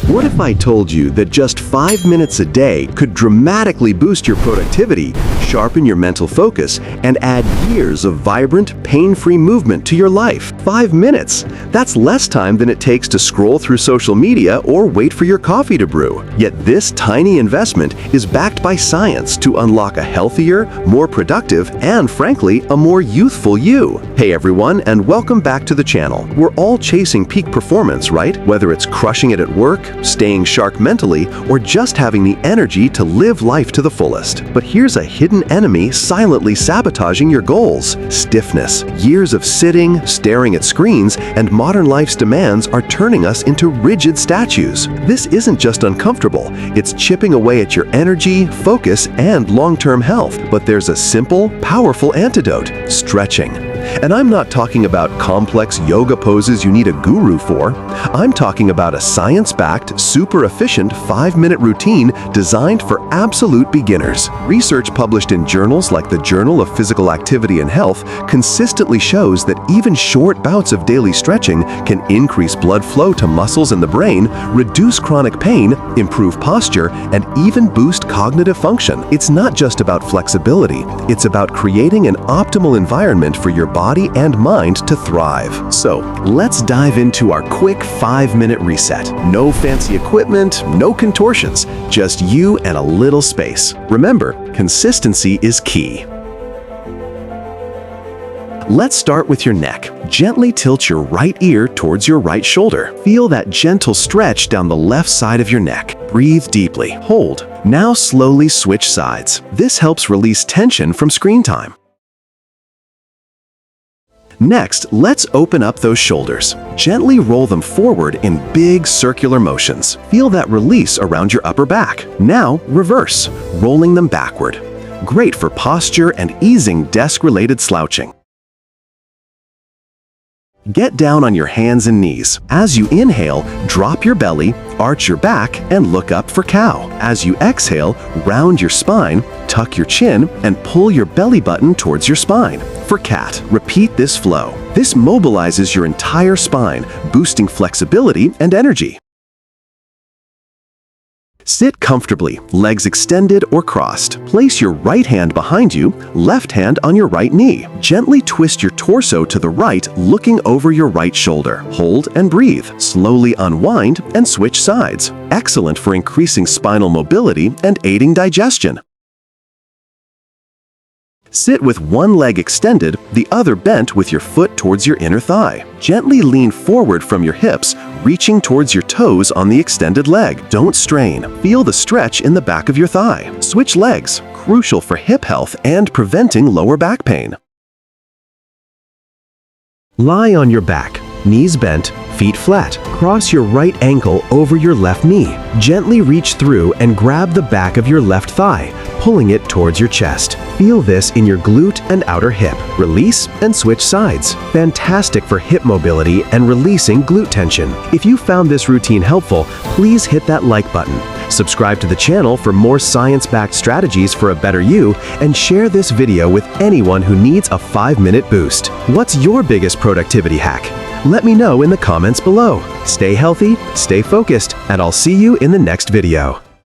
What if I told you that just 5 minutes a day could dramatically boost your productivity, sharpen your mental focus, and add years of vibrant, pain-free movement to your life? 5 minutes! That's less time than it takes to scroll through social media or wait for your coffee to brew. Yet this tiny investment is backed by science to unlock a healthier, more productive, and frankly, a more youthful you. Hey everyone, and welcome back to the channel. We're all chasing peak performance, right? Whether it's crushing it at work, staying sharp mentally, or just having the energy to live life to the fullest. But here's a hidden enemy silently sabotaging your goals: stiffness. Years of sitting, staring at screens, and modern life's demands are turning us into rigid statues. This isn't just uncomfortable, it's chipping away at your energy, focus, and long-term health. But there's a simple, powerful antidote: stretching. And I'm not talking about complex yoga poses you need a guru for. I'm talking about a science-backed, super efficient 5-minute routine designed for absolute beginners. Research published in journals like the Journal of Physical Activity and Health consistently shows that even short bouts of daily stretching can increase blood flow to muscles in the brain, reduce chronic pain, improve posture, and even boost cognitive function. It's not just about flexibility, it's about creating an optimal environment for your body and mind to thrive. So, let's dive into our quick 5-minute reset. No fancy equipment, no contortions, just you and a little space. Remember, consistency is key. Let's start with your neck. Gently tilt your right ear towards your right shoulder. Feel that gentle stretch down the left side of your neck. Breathe deeply. Hold. Now slowly switch sides. This helps release tension from screen time. Next, let's open up those shoulders. Gently roll them forward in big circular motions. Feel that release around your upper back. Now, reverse, rolling them backward. Great for posture and easing desk-related slouching. Get down on your hands and knees. As you inhale, drop your belly, arch your back, and look up for cow. As you exhale, round your spine, tuck your chin, and pull your belly button towards your spine. For cat, repeat this flow. This mobilizes your entire spine, boosting flexibility and energy. Sit comfortably, legs extended or crossed. Place your right hand behind you, left hand on your right knee. Gently twist your torso to the right, looking over your right shoulder. Hold and breathe. Slowly unwind and switch sides. Excellent for increasing spinal mobility and aiding digestion. Sit with one leg extended, the other bent with your foot towards your inner thigh. Gently lean forward from your hips, reaching towards your toes on the extended leg. Don't strain. Feel the stretch in the back of your thigh. Switch legs, crucial for hip health and preventing lower back pain. Lie on your back, knees bent, feet flat. Cross your right ankle over your left knee. Gently reach through and grab the back of your left thigh, pulling it towards your chest. Feel this in your glute and outer hip. Release and switch sides. Fantastic for hip mobility and releasing glute tension. If you found this routine helpful, please hit that like button. Subscribe to the channel for more science-backed strategies for a better you, and share this video with anyone who needs a 5-minute boost. What's your biggest productivity hack? Let me know in the comments below. Stay healthy, stay focused, and I'll see you in the next video.